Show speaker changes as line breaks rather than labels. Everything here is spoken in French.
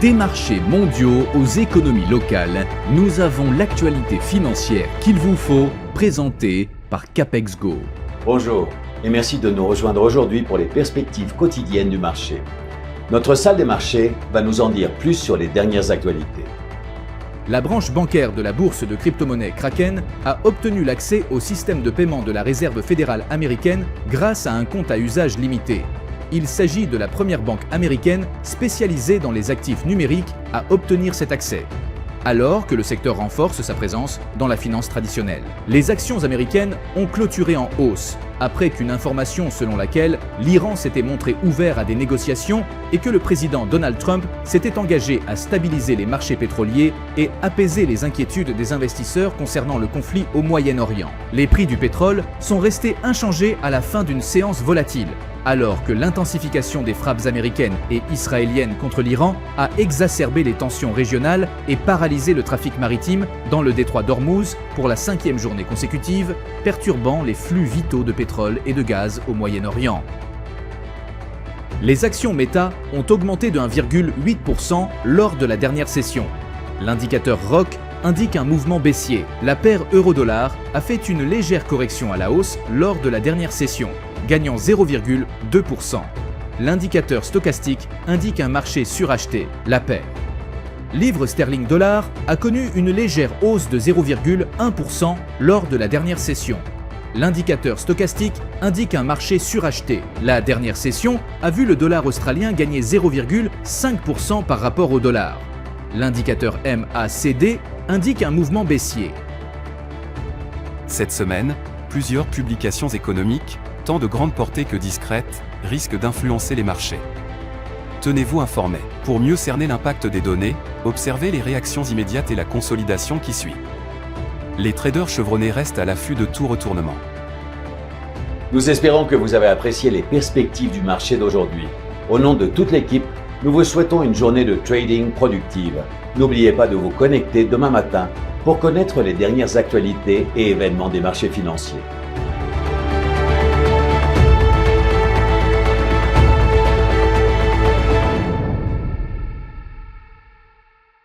Des marchés mondiaux aux économies locales, nous avons l'actualité financière qu'il vous faut, présentée par Capex Go.
Bonjour et merci de nous rejoindre aujourd'hui pour les perspectives quotidiennes du marché. Notre salle des marchés va nous en dire plus sur les dernières actualités.
La branche bancaire de la bourse de crypto-monnaie Kraken a obtenu l'accès au système de paiement de la Réserve fédérale américaine grâce à un compte à usage limité. Il s'agit de la première banque américaine spécialisée dans les actifs numériques à obtenir cet accès, alors que le secteur renforce sa présence dans la finance traditionnelle. Les actions américaines ont clôturé en hausse, après qu'une information selon laquelle l'Iran s'était montré ouvert à des négociations et que le président Donald Trump s'était engagé à stabiliser les marchés pétroliers et apaiser les inquiétudes des investisseurs concernant le conflit au Moyen-Orient. Les prix du pétrole sont restés inchangés à la fin d'une séance volatile, alors que l'intensification des frappes américaines et israéliennes contre l'Iran a exacerbé les tensions régionales et paralysé le trafic maritime dans le détroit d'Ormuz pour la 5e journée consécutive, perturbant les flux vitaux de pétrole et de gaz au Moyen-Orient. Les actions Meta ont augmenté de 1,8% lors de la dernière session. L'indicateur ROC indique un mouvement baissier. La paire euro-dollar a fait une légère correction à la hausse lors de la dernière session, gagnant 0,2%. L'indicateur stochastique indique un marché suracheté, la paire. Livre sterling dollar a connu une légère hausse de 0,1% lors de la dernière session. L'indicateur stochastique indique un marché suracheté. La dernière session a vu le dollar australien gagner 0,5% par rapport au dollar. L'indicateur MACD indique un mouvement baissier.
Cette semaine, plusieurs publications économiques, tant de grande portée que discrètes, risquent d'influencer les marchés. Tenez-vous informés. Pour mieux cerner l'impact des données, observez les réactions immédiates et la consolidation qui suit. Les traders chevronnés restent à l'affût de tout retournement.
Nous espérons que vous avez apprécié les perspectives du marché d'aujourd'hui. Au nom de toute l'équipe, nous vous souhaitons une journée de trading productive. N'oubliez pas de vous connecter demain matin pour connaître les dernières actualités et événements des marchés financiers.